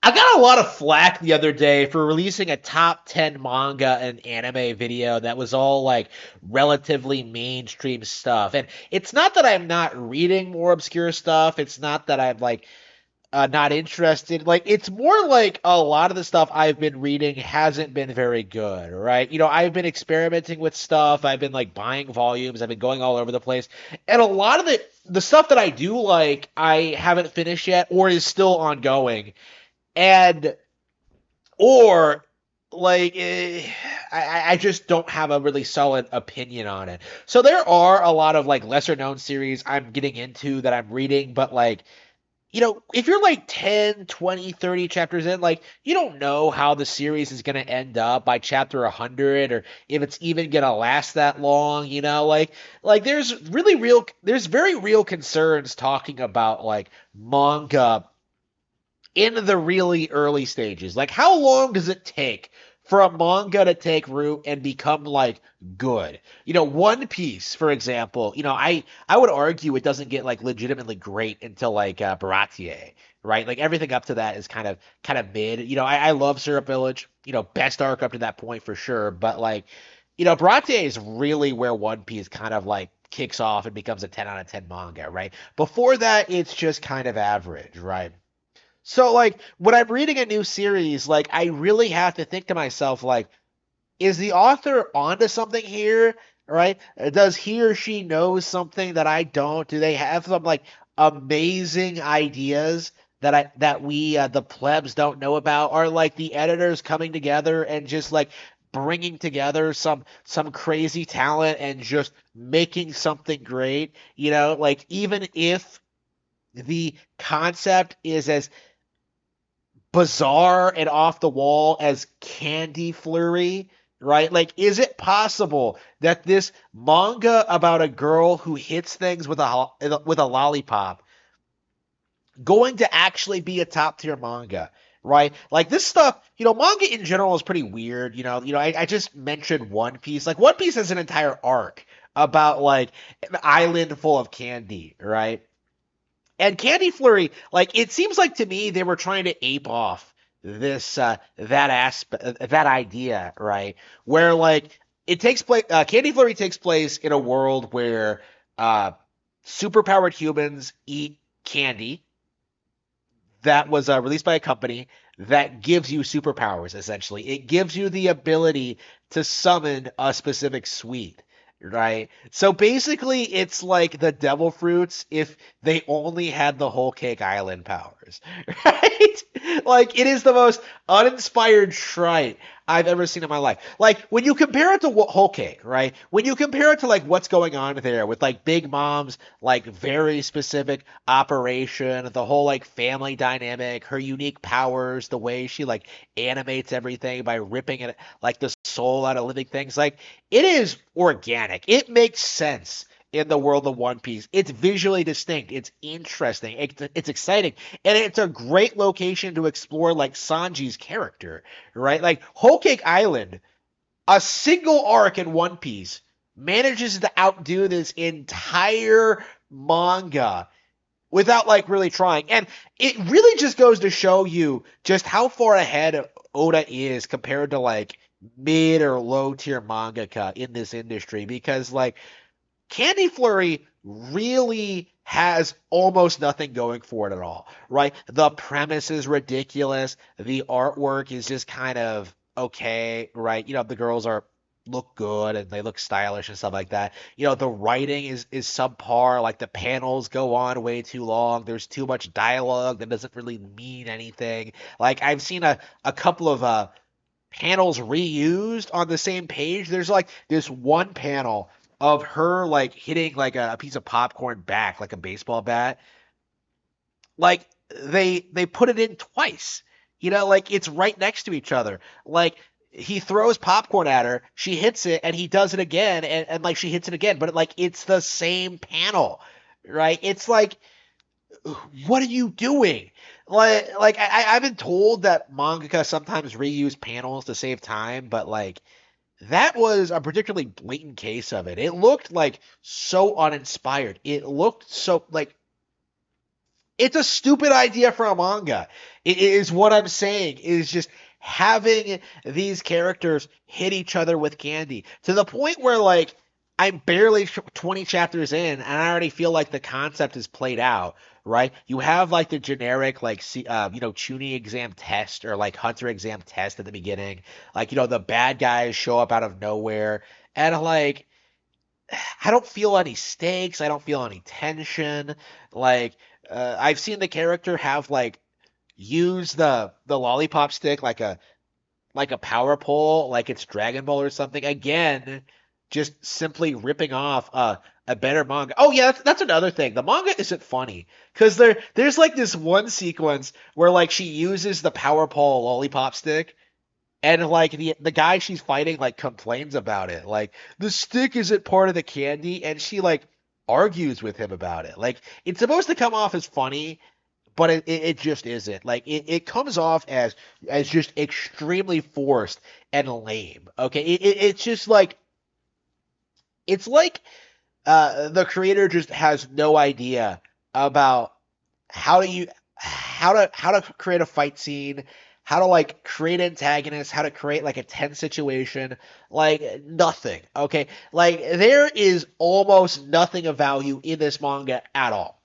I got a lot of flack the other day for releasing a top 10 manga and anime video that was all like relatively mainstream stuff. And it's not that I'm not reading more obscure stuff. It's not that I'm like not interested. Like it's more like a lot of the stuff I've been reading hasn't been very good, right? I've been experimenting with stuff. I've been like buying volumes. I've been going all over the place. And a lot of the stuff that I do like, I haven't finished yet or is still ongoing. And or like I just don't have a really solid opinion on it. So there are a lot of like lesser known series I'm getting into that I'm reading, but like if you're like 10, 20, 30 chapters in, like you don't know how the series is going to end up by chapter 100 or if it's even going to last that long, like there's very real concerns talking about like manga in the really early stages. Like, how long does it take for a manga to take root and become like good? One Piece, for example. I would argue it doesn't get like legitimately great until like Baratier, right? Like everything up to that is kind of mid. I love Syrup Village. Best arc up to that point for sure. But like, Baratier is really where One Piece kind of like kicks off and becomes a 10 out of 10 manga, right? Before that, it's just kind of average, right? So like when I'm reading a new series, like I really have to think to myself, like, is the author onto something here? Right? Does he or she know something that I don't? Do they have some like amazing ideas that we the plebs don't know about? Are like the editors coming together and just like bringing together some crazy talent and just making something great? Like even if the concept is as bizarre and off the wall as Candy Flurry, right? Like, is it possible that this manga about a girl who hits things with a lollipop going to actually be a top tier manga? Right, like this stuff, manga in general is pretty weird. I just mentioned One Piece. Like One Piece has an entire arc about like an island full of candy, right? And Candy Flurry, like it seems like to me they were trying to ape off this that aspect that idea, right? Where like it takes place Candy Flurry takes place in a world where uh superpowered humans eat candy that was released by a company that gives you superpowers essentially. It gives you the ability to summon a specific sweet. Right. So basically, it's like the devil fruits if they only had the whole cake island powers. Right? Like, it is the most uninspired shrine I've ever seen in my life. Like, when you compare it to whole cake, right? When you compare it to, like, what's going on there with, like, Big Mom's, like, very specific operation, the whole, like, family dynamic, her unique powers, the way she, like, animates everything by ripping it, like, the soul out of living things, like, it is organic. It makes sense in the world of One Piece. It's visually distinct. It's interesting. It's exciting. And it's a great location to explore like Sanji's character, right? Like Whole Cake Island, a single arc in One Piece manages to outdo this entire manga without like really trying. And it really just goes to show you just how far ahead Oda is compared to like mid or low tier mangaka in this industry because like Candy Flurry really has almost nothing going for it at all, right? The premise is ridiculous. The artwork is just kind of okay, right? The girls are look good and they look stylish and stuff like that. The writing is subpar, like the panels go on way too long. There's too much dialogue that doesn't really mean anything. Like I've seen a couple of panels reused on the same page. There's like this one panel of her like hitting like a piece of popcorn back like a baseball bat. Like they put it in twice. Like it's right next to each other. Like he throws popcorn at her, she hits it, and he does it again, and like she hits it again, but like it's the same panel, right? It's like, what are you doing? Like I've been told that mangaka sometimes reuse panels to save time, but like that was a particularly blatant case of it. It looked like so uninspired. It looked so like It's a stupid idea for a manga. It is what I'm saying. Is just having these characters hit each other with candy to the point where like I'm barely 20 chapters in and I already feel like the concept is played out, right? You have like the generic like tuning exam test or like hunter exam test at the beginning. Like the bad guys show up out of nowhere and like I don't feel any stakes. I don't feel any tension. Like I've seen the character have like use the lollipop stick like a power pole, like it's Dragon Ball or something. Again, just simply ripping off a better manga. Oh yeah, that's another thing. The manga isn't funny because there's like this one sequence where like she uses the power pole lollipop stick and like the guy she's fighting like complains about it. Like the stick isn't part of the candy, and she like argues with him about it. Like it's supposed to come off as funny, but it just isn't. Like it comes off as just extremely forced and lame. Okay, it's just like it's like the creator just has no idea about how to you how to create a fight scene, how to like create antagonists, how to create like a tense situation, like nothing. Okay, like there is almost nothing of value in this manga at all,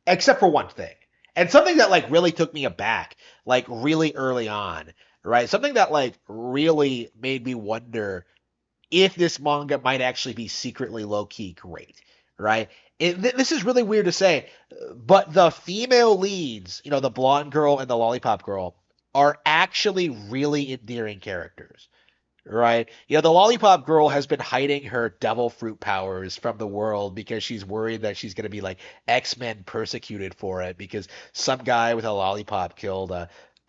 except for one thing, and something that like really took me aback, like really early on, right? Something that like really made me wonder if this manga might actually be secretly low key great, right? This is really weird to say, but the female leads, the blonde girl and the lollipop girl, are actually really endearing characters. Right. The lollipop girl has been hiding her devil fruit powers from the world because she's worried that she's going to be like X-Men persecuted for it because some guy with a lollipop killed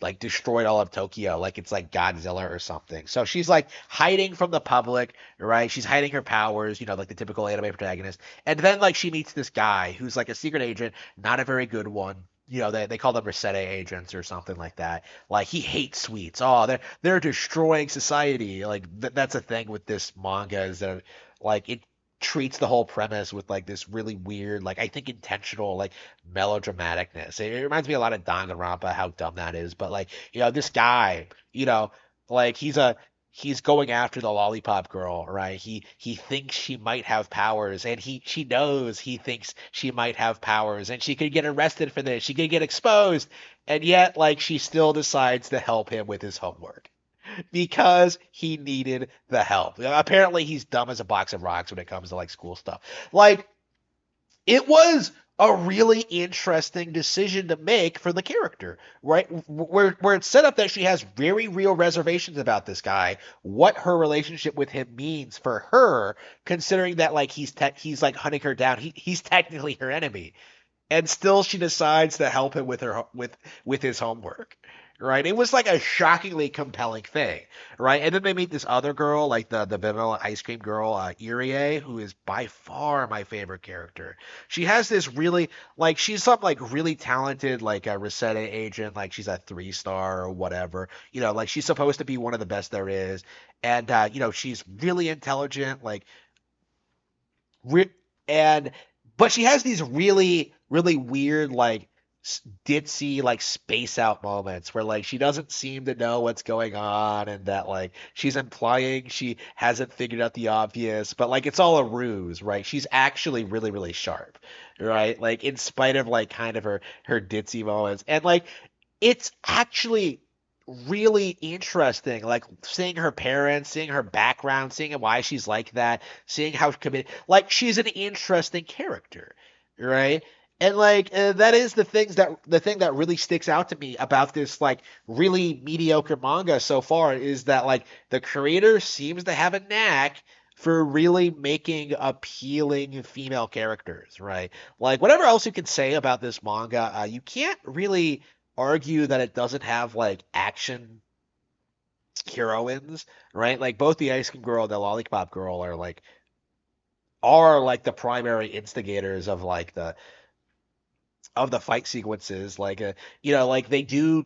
like destroyed all of Tokyo like it's like Godzilla or something. So she's like hiding from the public, right? She's hiding her powers, like the typical anime protagonist. And then like she meets this guy who's like a secret agent, not a very good one. They call them Resete agents or something like that. Like he hates sweets. Oh, they're destroying society. Like that's a thing with this manga is that like it treats the whole premise with like this really weird, like I think intentional, like melodramaticness. It reminds me a lot of Danganronpa, how dumb that is. But like this guy, like he's going after the lollipop girl, right? He thinks she might have powers, and she knows he thinks she might have powers, and she could get arrested for this. She could get exposed, and yet like she still decides to help him with his homework because he needed the help. Apparently, he's dumb as a box of rocks when it comes to like school stuff. Like it was a really interesting decision to make for the character, right? Where it's set up that she has very real reservations about this guy, what her relationship with him means for her, considering that like he's like hunting her down. He's technically her enemy, and still she decides to help him with with his homework. Right, it was like a shockingly compelling thing, right? And then they meet this other girl, like the vanilla ice cream girl, Irie, who is by far my favorite character. She has this really like she's some like really talented like a Resete agent, like she's a 3 star or whatever. Like she's supposed to be one of the best there is, and she's really intelligent, like re- and but she has these really weird like ditzy like space out moments where like she doesn't seem to know what's going on and that like she's implying she hasn't figured out the obvious, but like it's all a ruse, right? She's actually really sharp, right? Like in spite of like kind of her ditzy moments, and like it's actually really interesting, like seeing her parents, seeing her background, seeing why she's like that, seeing how committed, like she's an interesting character, right? And like that is the thing that really sticks out to me about this like really mediocre manga so far is that like the creator seems to have a knack for really making appealing female characters, right? Like whatever else you can say about this manga, you can't really argue that it doesn't have like action heroines, right? Like both the Ice Cream Girl and the Lollipop Girl are like the primary instigators of like the fight sequences. Like like they do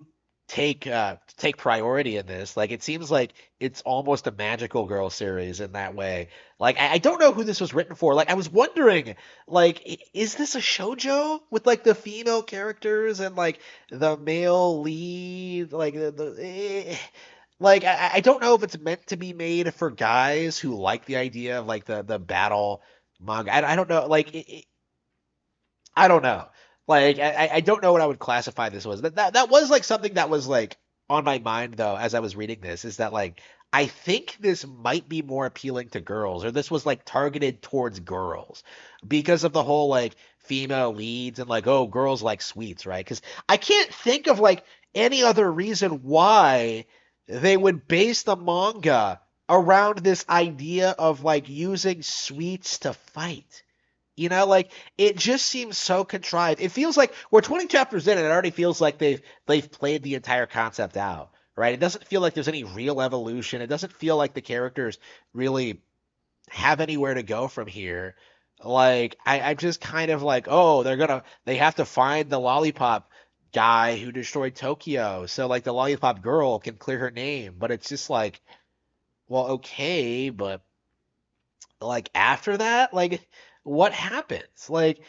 take priority in this. Like it seems like it's almost a magical girl series in that way. Like I don't know who this was written for. Like I was wondering, like is this a shojo with like the female characters and like the male lead? Like like I don't know if it's meant to be made for guys who like the idea of like the battle manga. I don't know. Like I don't know. Like I don't know what I would classify this was. That was like something that was like on my mind though as I was reading this is that like I think this might be more appealing to girls or this was like targeted towards girls because of the whole like female leads and like oh girls like sweets, right? Because I can't think of like any other reason why they would base the manga around this idea of like using sweets to fight. Like it just seems so contrived. It feels like we're 20 chapters in, and it already feels like they've played the entire concept out, right? It doesn't feel like there's any real evolution. It doesn't feel like the characters really have anywhere to go from here. Like I'm just kind of like, oh, they have to find the lollipop guy who destroyed Tokyo, so like the lollipop girl can clear her name. But it's just like, well, okay, but like after that, like what happens? Like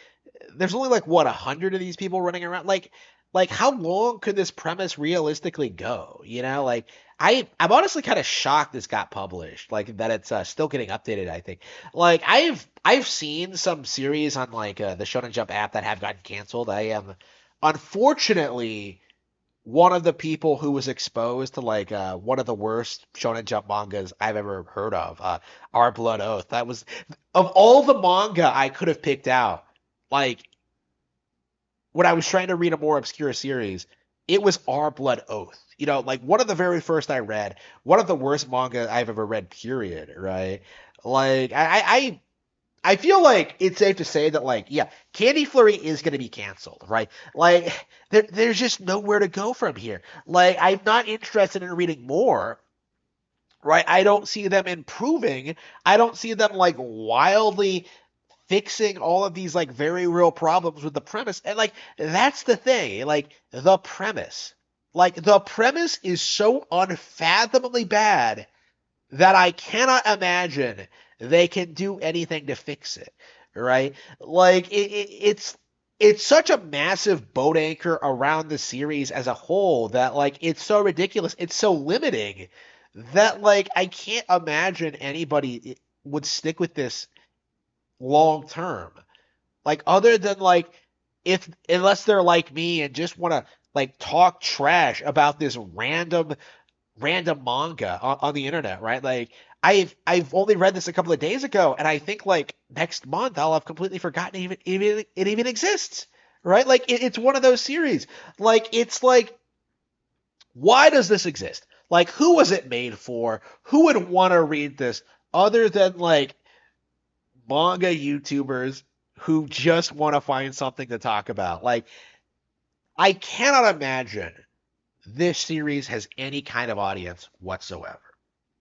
there's only like what 100 of these people running around. Like how long could this premise realistically go? Like I'm honestly kind of shocked this got published. Like that it's still getting updated. I think. Like I've seen some series on like the Shonen Jump app that have gotten canceled. I am unfortunately one of the people who was exposed to like one of the worst Shonen Jump mangas I've ever heard of, Our Blood Oath. That was of all the manga I could have picked out. Like when I was trying to read a more obscure series, it was Our Blood Oath. Like one of the very first I read, one of the worst manga I've ever read. Period. Right? Like I feel like it's safe to say that, like, yeah, Candy Flurry is going to be canceled, right? Like, there's just nowhere to go from here. Like, I'm not interested in reading more, right? I don't see them improving. I don't see them, like, wildly fixing all of these, like, very real problems with the premise. And, like, that's the thing. Like, the premise. Like, the premise is so unfathomably bad that I cannot imagine they can do anything to fix it, right? Like it's such a massive boat anchor around the series as a whole that like it's so ridiculous, it's so limiting that like I can't imagine anybody would stick with this long term. Like other than like if unless they're like me and just want to like talk trash about this random manga on the internet, right? Like I've only read this a couple of days ago, and I think like next month I'll have completely forgotten it even exists, right? Like it's one of those series. Like it's like why does this exist? Like who was it made for? Who would want to read this other than like manga YouTubers who just want to find something to talk about? Like I cannot imagine this series has any kind of audience whatsoever.